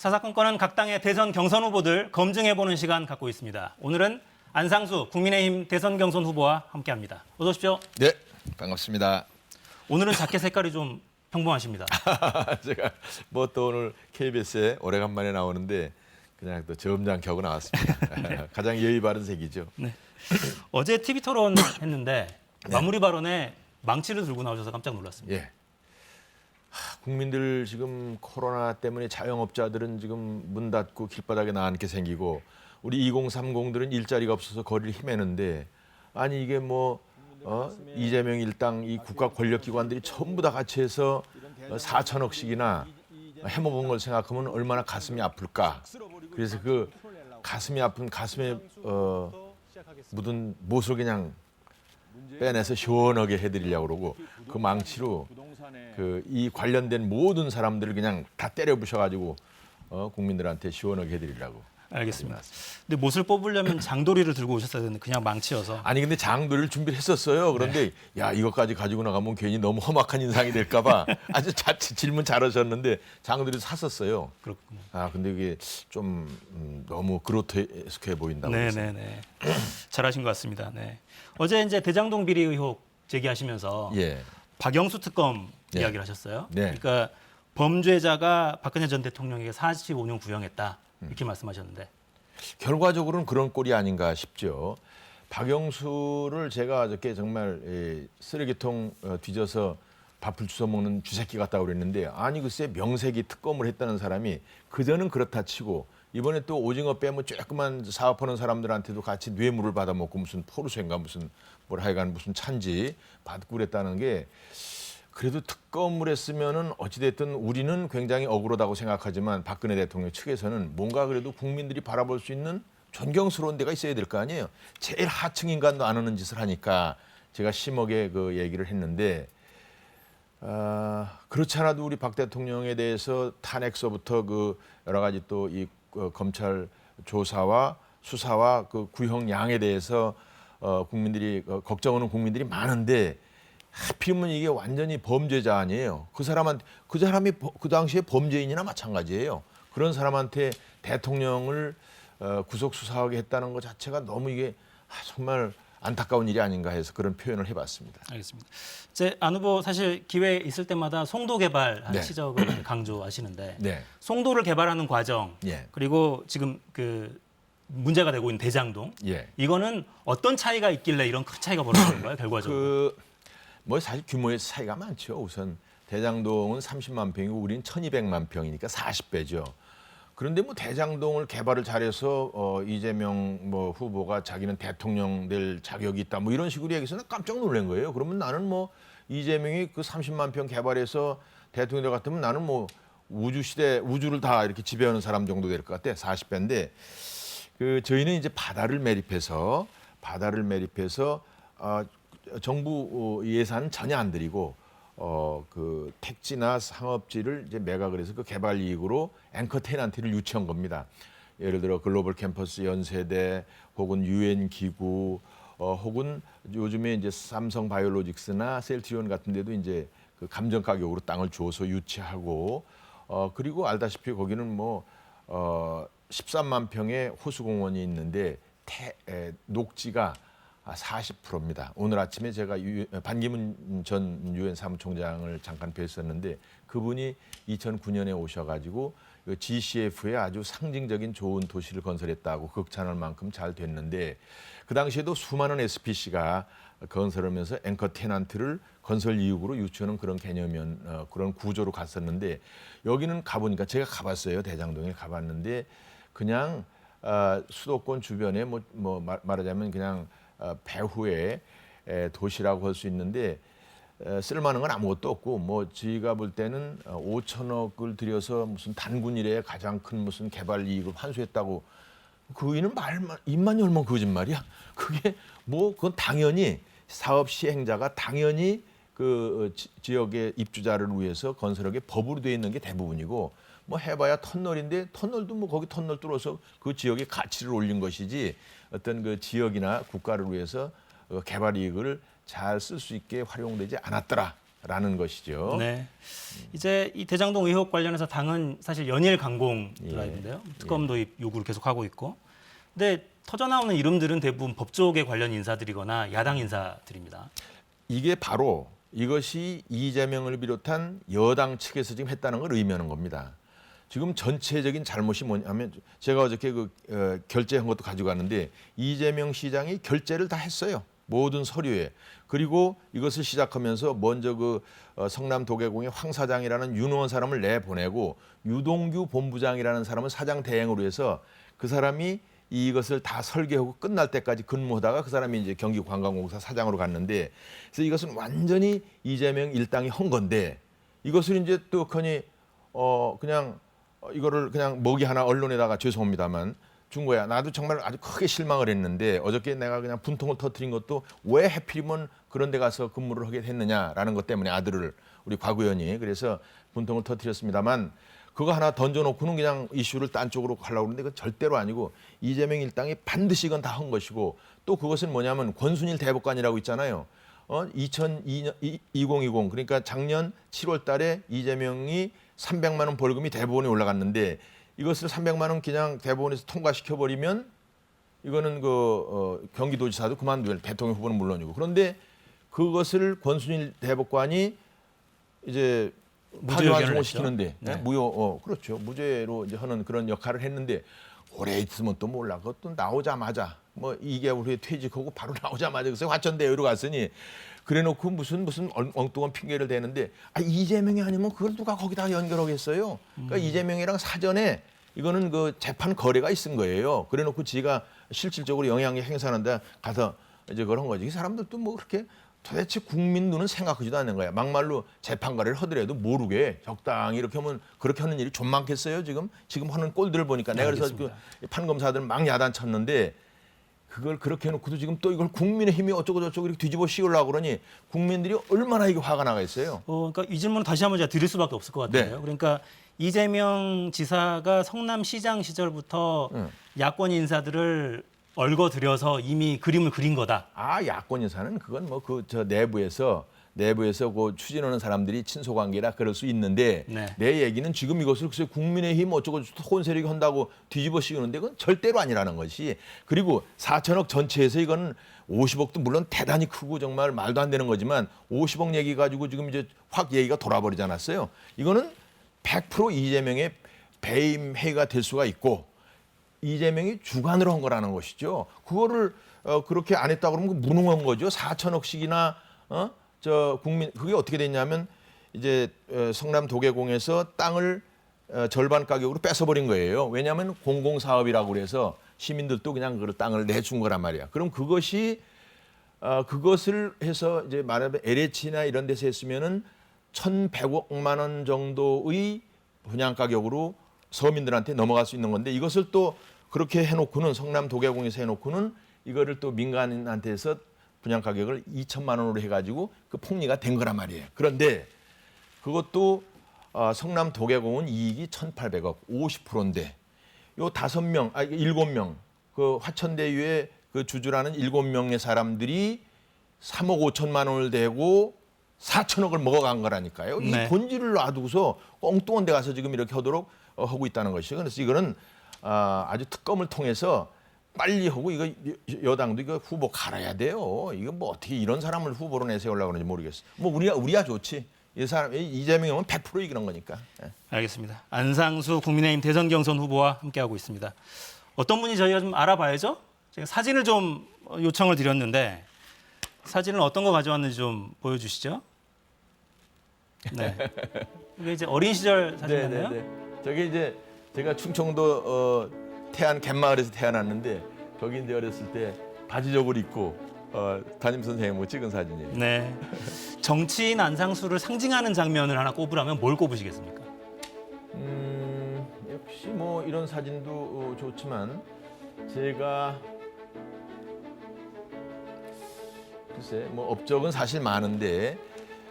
사사건건은 각 당의 대선 경선 후보들 검증해보는 시간 갖고 있습니다. 오늘은 안상수 국민의힘 대선 경선 후보와 함께합니다. 어서 오십시오. 네, 반갑습니다. 오늘은 자켓 색깔이 좀 평범하십니다. 제가 뭐 또 오늘 KBS에 오래간만에 나오는데 그냥 또 점잖게 하고 나왔습니다. 네. 가장 예의 바른 색이죠. 네. 어제 TV 토론 했는데 마무리 발언에 망치를 들고 나오셔서 깜짝 놀랐습니다. 예. 국민들 지금 코로나 때문에 자영업자들은 지금 문 닫고 길바닥에 나앉게 생기고 우리 2030들은 일자리가 없어서 거리를 헤매는데 아니 이게 뭐 이재명 일당 이 국가 권력기관들이 전부 다 같이 해서 4천억씩이나 해먹은 걸 생각하면 얼마나 가슴이 아플까. 그래서 그 가슴이 아픈 가슴에 묻은 못을 그냥 빼내서 시원하게 해드리려고 그러고 그 망치로 이 관련된 모든 사람들을 그냥 다 때려 부셔가지고 국민들한테 시원하게 해드리려고. 알겠습니다. 근데 못을 뽑으려면 장도리를 들고 오셨어야 되는데 그냥 망치여서. 아니 근데 장도리를 준비를 했었어요. 그런데 야 이것까지 가지고 나가면 괜히 너무 험악한 인상이 될까봐 아주 질문 잘하셨는데 장도리 샀었어요. 그렇군요. 아 근데 이게 좀 너무 그로테스크해 보인다고. 네네네. 잘하신 것 같습니다. 네. 어제 이제 대장동 비리 의혹 제기하시면서 예. 박영수 특검 네. 이야기를 하셨어요. 네. 그러니까 범죄자가 박근혜 전 대통령에게 45년 구형했다 이렇게 말씀하셨는데. 결과적으로는 그런 꼴이 아닌가 싶죠. 박영수를 제가 어저께 정말 쓰레기통 뒤져서 밥을 주워 먹는 쥐새끼 같다고 그랬는데 아니 글쎄 명색이 특검을 했다는 사람이 그전은 그렇다 치고 이번에 또 오징어 빼면 조그만 사업하는 사람들한테도 같이 뇌물을 받아먹고 무슨 포르쉐인가 무슨 뭘 하여간 무슨 찬지 받고 그랬다는 게 그래도 특검을 했으면은 어찌됐든 우리는 굉장히 억울하다고 생각하지만 박근혜 대통령 측에서는 뭔가 그래도 국민들이 바라볼 수 있는 존경스러운 데가 있어야 될 거 아니에요. 제일 하층 인간도 안 하는 짓을 하니까 제가 심하게 그 얘기를 했는데 그렇지 않아도 우리 박 대통령에 대해서 탄핵서부터 그 여러 가지 또 이 검찰 조사와 수사와 그 구형량에 대해서 국민들이 걱정하는 국민들이 많은데 하필이면 이게 완전히 범죄자 아니에요. 그 사람이 그 당시에 범죄인이나 마찬가지예요. 그런 사람한테 대통령을 구속 수사하게 했다는 것 자체가 너무 이게 정말 안타까운 일이 아닌가 해서 그런 표현을 해봤습니다. 알겠습니다. 제 안 후보 사실 기회 있을 때마다 송도 개발 네. 시적을 강조하시는데 네. 송도를 개발하는 과정 예. 그리고 지금 그 문제가 되고 있는 대장동 예. 이거는 어떤 차이가 있길래 이런 큰 차이가 벌어진 건가요? 결과적으로. 뭐 사실 규모의 차이가 많죠. 우선 대장동은 30만 평이고 우리는 1,200만 평이니까 40배죠. 그런데 뭐 대장동을 개발을 잘해서 이재명 뭐 후보가 자기는 대통령 될 자격이 있다 뭐 이런 식으로 얘기해서 나 깜짝 놀란 거예요. 그러면 나는 뭐 이재명이 그 30만 평 개발해서 대통령 될 것 같으면 나는 뭐 우주를 다 이렇게 지배하는 사람 정도 될 것 같아. 40배인데 그 저희는 이제 바다를 매립해서 정부 예산 전혀 안 들이고 그 택지나 상업지를 이제 매각을 해서 그 개발 이익으로 앵커 테넌트를 유치한 겁니다. 예를 들어 글로벌 캠퍼스 연세대 혹은 유엔 기구 혹은 요즘에 이제 삼성 바이오로직스나 셀트리온 같은 데도 이제 그 감정 가격으로 땅을 줘서 유치하고 그리고 알다시피 거기는 뭐 13만 평의 호수공원이 있는데 녹지가 40%입니다. 오늘 아침에 제가 반기문 전 유엔 사무총장을 잠깐 뵀었는데 그분이 2009년에 오셔가지고 GCF에 아주 상징적인 좋은 도시를 건설했다고 극찬할 만큼 잘 됐는데 그 당시에도 수많은 SPC가 건설하면서 앵커 테넌트를 건설 이익으로 유치하는 그런 개념이면 그런 구조로 갔었는데 여기는 가보니까 제가 가봤어요. 대장동에 가봤는데 그냥 수도권 주변에 뭐 말하자면 그냥 배후의 도시라고 할 수 있는데 쓸만한 건 아무것도 없고 뭐 저희가 볼 때는 5천억을 들여서 무슨 단군 이래에 가장 큰 무슨 개발 이익을 환수했다고 그이는 입만 열면 거짓말이야. 그게 뭐 그건 당연히 사업 시행자가 당연히 그 지역의 입주자를 위해서 건설하게 법으로 되어 있는 게 대부분이고 뭐 해봐야 터널인데 터널도 뭐 거기 터널 뚫어서 그 지역의 가치를 올린 것이지 어떤 그 지역이나 국가를 위해서 개발 이익을 잘 쓸 수 있게 활용되지 않았더라. 라는 것이죠. 네. 이제 이 대장동 의혹 관련해서 당은 사실 연일 강공 예. 드라이브인데요. 특검 도입 요구를 계속하고 있고. 근데 터져 나오는 이름들은 대부분 법조계 관련 인사들이거나 야당 인사들입니다. 이게 바로 이것이 이재명을 비롯한 여당 측에서 지금 했다는 걸 의미하는 겁니다. 지금 전체적인 잘못이 뭐냐면 제가 어저께 결제한 것도 가지고 왔는데 이재명 시장이 결제를 다 했어요. 모든 서류에. 그리고 이것을 시작하면서 먼저 성남 도계공의 황 사장이라는 유능한 사람을 내보내고 유동규 본부장이라는 사람을 사장 대행으로 해서 그 사람이 이것을 다 설계하고 끝날 때까지 근무하다가 그 사람이 이제 경기관광공사 사장으로 갔는데 그래서 이것은 완전히 이재명 일당이 한 건데 이것을 이제 또 커니 그냥 이거를 그냥 먹이 하나 언론에다가 죄송합니다만 준 거야. 나도 정말 아주 크게 실망을 했는데 어저께 내가 그냥 분통을 터뜨린 것도 왜 하필이면 그런 데 가서 근무를 하게 됐느냐라는 것 때문에 아들을 우리 곽 의원이 그래서 분통을 터뜨렸습니다만 그거 하나 던져놓고는 그냥 이슈를 딴 쪽으로 가려고 그러는데 그건 절대로 아니고 이재명 일당이 반드시 이건 다 한 것이고 또 그것은 뭐냐면 권순일 대법관이라고 있잖아요. 2020 그러니까 작년 7월 달에 이재명이 300만 원 벌금이 대법원에 올라갔는데 이것을 300만 원 그냥 대법원에서 통과시켜 버리면 이거는 경기도지사도 그만두면 대통령 후보는 물론이고 그런데 그것을 권순일 대법관이 이제 파기환송을 시키는데 네. 그렇죠 무죄로 이제 하는 그런 역할을 했는데 오래 있으면 또 몰라 그것도 나오자마자 뭐 2개월 후에 퇴직하고 바로 나오자마자 그래서 화천대유로 갔으니 그래놓고 무슨 엉뚱한 핑계를 대는데 이재명이 아니면 그걸 누가 거기다 연결하겠어요? 그러니까 이재명이랑 사전에 이거는 그 재판 거래가 있은 거예요. 그래놓고 지가 실질적으로 영향력 행사하는데 가서 이제 그런 거지. 이 사람들도 뭐 그렇게 도대체 국민 눈은 생각하지도 않는 거야. 막말로 재판 거래를 하더라도 모르게 적당히 이렇게 하면 그렇게 하는 일이 좀 많겠어요. 지금 하는 꼴들을 보니까 내가 그래서 그 판검사들 막 야단쳤는데. 그걸 그렇게 해놓고도 지금 또 이걸 국민의힘이 어쩌고저쩌고 이렇게 뒤집어 씌우려고 그러니 국민들이 얼마나 이게 화가 나가 있어요. 그러니까 이 질문은 다시 한번 제가 드릴 수밖에 없을 것 같아요. 네. 그러니까 이재명 지사가 성남시장 시절부터 야권 인사들을 얽어들여서 이미 그림을 그린 거다. 야권 인사는 그건 뭐 저 내부에서 그 추진하는 사람들이 친소관계라 그럴 수 있는데 네. 내 얘기는 지금 이것을 글쎄 국민의힘 어쩌고 혼세력이 한다고 뒤집어 씌우는데 그건 절대로 아니라는 것이 그리고 4천억 전체에서 이건 50억도 물론 대단히 크고 정말 말도 안 되는 거지만 50억 얘기 가지고 지금 이제 확 얘기가 돌아버리지 않았어요. 이거는 100% 이재명의 배임 행위가 될 수가 있고 이재명이 주관으로 한 거라는 것이죠. 그거를 그렇게 안 했다 그러면 무능한 거죠. 4천억씩이나 국민 그게 어떻게 됐냐면 이제 성남 도계공에서 땅을 절반 가격으로 뺏어버린 거예요. 왜냐하면 공공사업이라고 그래서 시민들도 그냥 그 땅을 내준 거란 말이야. 그럼 그것을 해서 이제 말하면 LH나 이런 데서 했으면은 1,100억만 원 정도의 분양 가격으로 서민들한테 넘어갈 수 있는 건데 이것을 또 그렇게 해놓고는 성남 도계공에서 해놓고는 이거를 또 민간인한테서 분양 가격을 2천만 원으로 해가지고 그 폭리가 된 거란 말이에요. 그런데 그것도 성남 도계공은 이익이 1,800억, 50%인데 요 7명 그 화천대유의 그 주주라는 7명의 사람들이 3억 5천만 원을 대고 4천억을 먹어간 거라니까요. 네. 이 본질을 놔두고서 엉뚱한 데 가서 지금 이렇게 하도록 하고 있다는 것이죠. 그래서 이거는 아주 특검을 통해서 빨리 하고 이거 여당도 이거 후보 갈아야 돼요. 이거 뭐 어떻게 이런 사람을 후보로 내세우려고 그러는지 모르겠어. 뭐 우리야 좋지. 이 사람 이재명은 100% 이기는 거니까. 예. 알겠습니다. 안상수 국민의힘 대선 경선 후보와 함께하고 있습니다. 어떤 분이 저희가 좀 알아봐야죠. 제가 사진을 좀 요청을 드렸는데 사진을 어떤 거 가져왔는지 좀 보여주시죠. 네. 이게 이제 어린 시절 사진이네요. 저게 이제 제가 충청도 갯마을에서 태어났는데 거기 이제 어렸을 때 바지저고를 입고 담임 선생님하고 찍은 사진이에요. 네. 정치인 안상수를 상징하는 장면을 하나 꼽으라면 뭘 꼽으시겠습니까? 역시 뭐 이런 사진도 좋지만 제가 글쎄 뭐 업적은 사실 많은데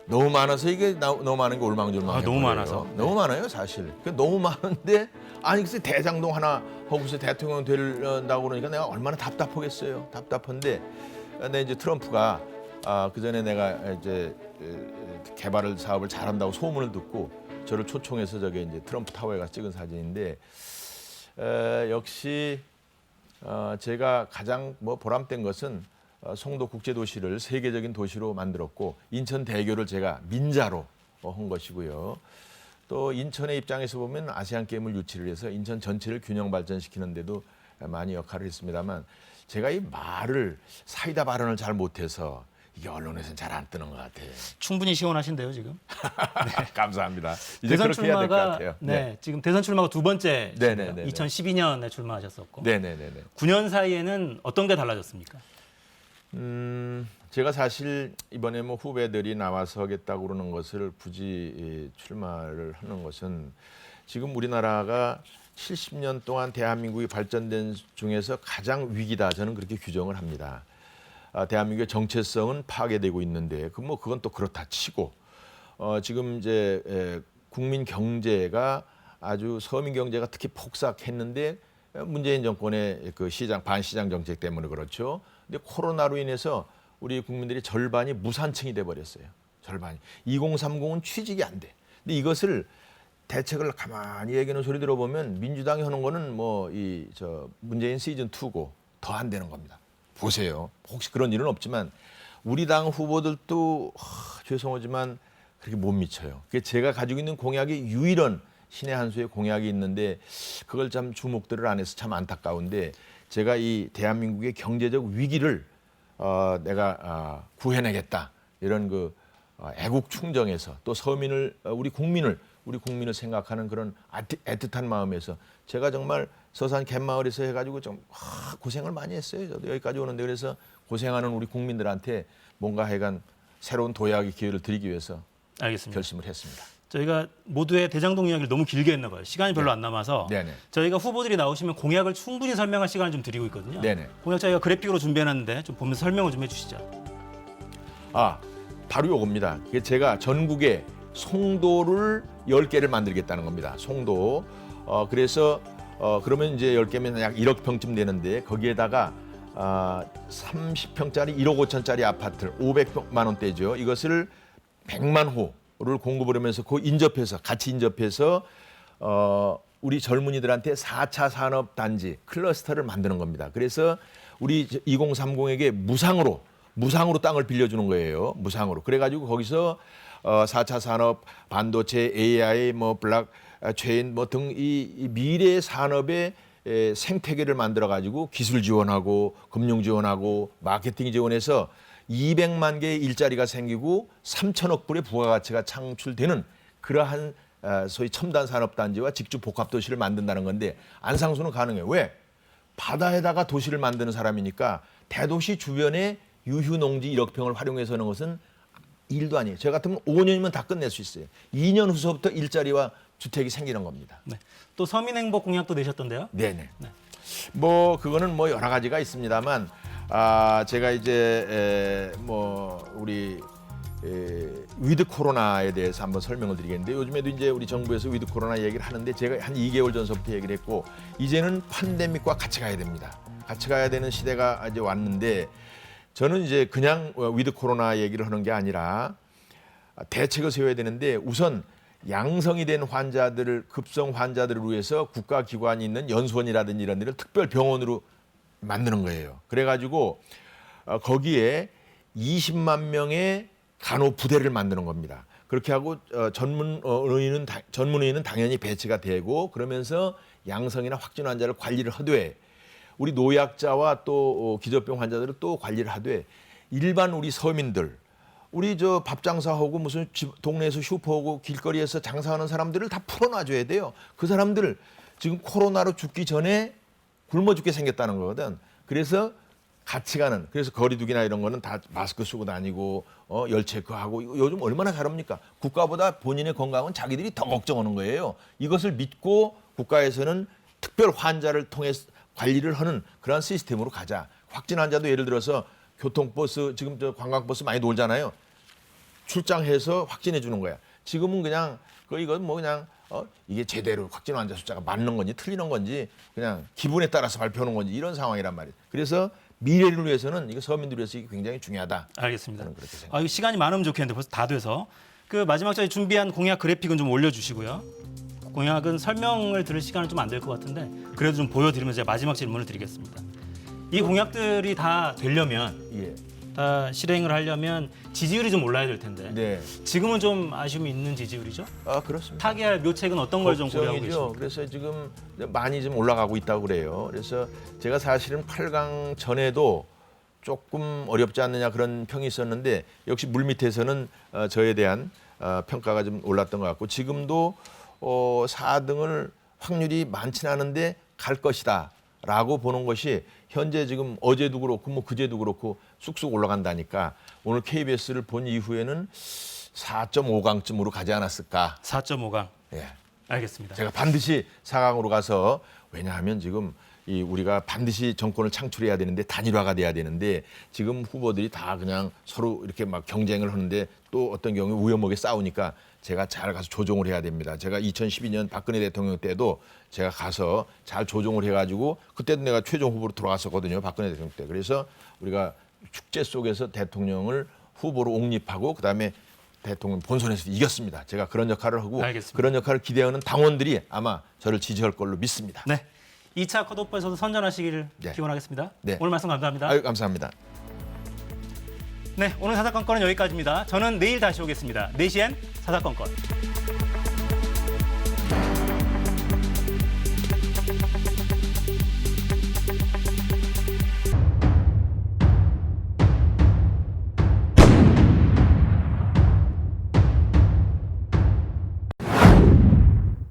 너무 많아서 이게 너무 많은 게 올망졸망. 너무 많아서. 너무 많아요 사실. 너무 많은데 아니 글쎄 대장동 하나 하고서 대통령 되려고 그러니까 내가 얼마나 답답하겠어요. 답답한데 근데 이제 트럼프가 그 전에 내가 이제 개발 사업을 잘한다고 소문을 듣고 저를 초청해서 저게 이제 트럼프 타워에 가서 찍은 사진인데 역시 제가 가장 뭐 보람된 것은 송도 국제도시를 세계적인 도시로 만들었고 인천 대교를 제가 민자로 한 것이고요. 또 인천의 입장에서 보면 아시안 게임을 유치를 해서 인천 전체를 균형 발전시키는 데도 많이 역할을 했습니다만 제가 이 말을 사이다 발언을 잘 못해서 이게 언론에서는 잘 안 뜨는 것 같아요. 충분히 시원하신데요, 지금. 감사합니다. 이제 대선 그렇게 해야 될 것 출마가 같아요. 지금 대선 출마가 두 번째. 네네네. 2012년에 출마하셨었고. 네네네. 9년 사이에는 어떤 게 달라졌습니까? 제가 사실 이번에 뭐 후배들이 나와서 하겠다고 그러는 것을 굳이 출마를 하는 것은 지금 우리나라가 70년 동안 대한민국이 발전된 중에서 가장 위기다. 저는 그렇게 규정을 합니다. 대한민국의 정체성은 파괴되고 있는데 그건 또 그렇다 치고 지금 이제 국민 경제가 아주 서민 경제가 특히 폭삭했는데 문재인 정권의 그 반시장 정책 때문에 그렇죠. 근데 코로나로 인해서 우리 국민들이 절반이 무산층이 돼 버렸어요. 절반이. 2030은 취직이 안 돼. 근데 이것을 대책을 가만히 얘기하는 소리 들어보면 민주당이 하는 거는 문재인 시즌 2고 더 안 되는 겁니다. 보세요. 혹시 그런 일은 없지만 우리 당 후보들도 죄송하지만 그렇게 못 미쳐요. 제가 가지고 있는 공약이 유일한 신의 한 수의 공약이 있는데 그걸 참 주목들을 안 해서 참 안타까운데 제가 이 대한민국의 경제적 위기를 내가 구해내겠다 이런 애국 충정에서 또 서민을 우리 국민을 생각하는 그런 애틋한 마음에서 제가 정말 서산 갯마을에서 해가지고 좀 고생을 많이 했어요. 저도 여기까지 오는데 그래서 고생하는 우리 국민들한테 뭔가 하여간 새로운 도약의 기회를 드리기 위해서 알겠습니다. 결심을 했습니다. 저희가 모두의 대장동 이야기를 너무 길게 했나 봐요. 시간이 별로 안 남아서 네네. 저희가 후보들이 나오시면 공약을 충분히 설명할 시간을 좀 드리고 있거든요. 네네. 공약 저희가 그래픽으로 준비해놨는데 좀 보면서 설명을 좀 해주시죠. 바로 요겁니다. 제가 전국에 송도를 10개를 만들겠다는 겁니다. 송도. 그래서 그러면 이제 10개면 약 1억 평쯤 되는데 거기에다가 30평짜리 1억 5천짜리 아파트를 500만 원대죠. 이것을 100만 호를 공급을 하면서 같이 인접해서 우리 젊은이들한테 4차 산업단지 클러스터를 만드는 겁니다. 그래서 우리 2030에게 무상으로 땅을 빌려주는 거예요. 무상으로. 그래가지고 거기서 4차 산업, 반도체, AI, 블록체인 등 이 미래 산업의 생태계를 만들어가지고 기술 지원하고 금융 지원하고 마케팅 지원해서 200만 개의 일자리가 생기고 3천억 불의 부가가치가 창출되는 그러한 소위 첨단 산업단지와 직주 복합도시를 만든다는 건데 안상수는 가능해요. 왜? 바다에다가 도시를 만드는 사람이니까 대도시 주변에 유휴농지 1억 평을 활용해서 하는 것은 일도 아니에요. 저 같으면 5년이면 다 끝낼 수 있어요. 2년 후서부터 일자리와 주택이 생기는 겁니다. 네. 또 서민행복 공약도 내셨던데요? 네네. 그거는 여러 가지가 있습니다만 제가 이제 우리 위드 코로나에 대해서 한번 설명을 드리겠는데 요즘에도 이제 우리 정부에서 위드 코로나 얘기를 하는데 제가 한 2개월 전서부터 얘기를 했고 이제는 팬데믹과 같이 가야 됩니다. 같이 가야 되는 시대가 이제 왔는데 저는 이제 그냥 위드 코로나 얘기를 하는 게 아니라 대책을 세워야 되는데 우선 양성이 된 환자들을 급성 환자들을 위해서 국가기관이 있는 연수원이라든지 이런 데를 특별 병원으로 만드는 거예요. 그래가지고 거기에 20만 명의 간호 부대를 만드는 겁니다. 그렇게 하고 전문의는 당연히 배치가 되고 그러면서 양성이나 확진 환자를 관리를 하되 우리 노약자와 또 기저병 환자들을 또 관리를 하되 일반 우리 서민들 우리 밥 장사하고 무슨 동네에서 슈퍼하고 길거리에서 장사하는 사람들을 다 풀어놔줘야 돼요. 그 사람들 지금 코로나로 죽기 전에 굶어 죽게 생겼다는 거거든. 그래서 같이 가는 그래서 거리두기나 이런 거는 다 마스크 쓰고 다니고 열 체크하고 요즘 얼마나 잘합니까? 국가보다 본인의 건강은 자기들이 더 걱정하는 거예요. 이것을 믿고 국가에서는 특별 환자를 통해 관리를 하는 그런 시스템으로 가자. 확진 환자도 예를 들어서 교통버스 지금 관광버스 많이 놀잖아요. 출장해서 확진해 주는 거야. 지금은 그냥 이건 그냥 이게 제대로 확진 환자 숫자가 맞는 건지 틀리는 건지 그냥 기분에 따라서 발표하는 건지 이런 상황이란 말이에요. 그래서 미래를 위해서는 이거 서민들을 위해서 이게 굉장히 중요하다. 알겠습니다. 저는 그렇게 생각합니다. 시간이 많으면 좋겠는데 벌써 다 돼서 그 마지막 저희 준비한 공약 그래픽은 좀 올려주시고요. 공약은 설명을 들을 시간은 좀 안 될 것 같은데 그래도 좀 보여드리면서 제가 마지막 질문을 드리겠습니다. 이 공약들이 다 되려면 예. 다 실행을 하려면 지지율이 좀 올라야 될 텐데 네. 지금은 좀 아쉬움이 있는 지지율이죠? 아, 그렇습니다. 타개할 묘책은 어떤 걸 좀 고려하고 걱정이죠. 계십니까? 그래서 지금 많이 좀 올라가고 있다고 그래요. 그래서 제가 사실은 8강 전에도 조금 어렵지 않느냐 그런 평이 있었는데 역시 물밑에서는 저에 대한 평가가 좀 올랐던 것 같고 지금도 4등을 확률이 많지는 않은데 갈 것이다라고 보는 것이 현재 지금 어제도 그렇고 뭐 그제도 그렇고 쑥쑥 올라간다니까 오늘 KBS를 본 이후에는 4.5강쯤으로 가지 않았을까. 4.5강. 예. 알겠습니다. 제가 반드시 4강으로 가서 왜냐하면 지금 이 우리가 반드시 정권을 창출해야 되는데 단일화가 돼야 되는데 지금 후보들이 다 그냥 서로 이렇게 막 경쟁을 하는데 또 어떤 경우에 우여먹게 싸우니까 제가 잘 가서 조정을 해야 됩니다. 제가 2012년 박근혜 대통령 때도 제가 가서 잘 조정을 해가지고 그때도 내가 최종 후보로 들어갔었거든요. 박근혜 대통령 때. 그래서 우리가 축제 속에서 대통령을 후보로 옹립하고 그다음에 대통령 본선에서 이겼습니다. 제가 그런 역할을 하고 알겠습니다. 그런 역할을 기대하는 당원들이 아마 저를 지지할 걸로 믿습니다. 네. 2차 컷오프에서도 선전하시기를 네. 기원하겠습니다. 네. 오늘 말씀 감사합니다. 아유, 감사합니다. 네, 오늘 사사건건은 여기까지입니다. 저는 내일 다시 오겠습니다. 4시엔 사사건건.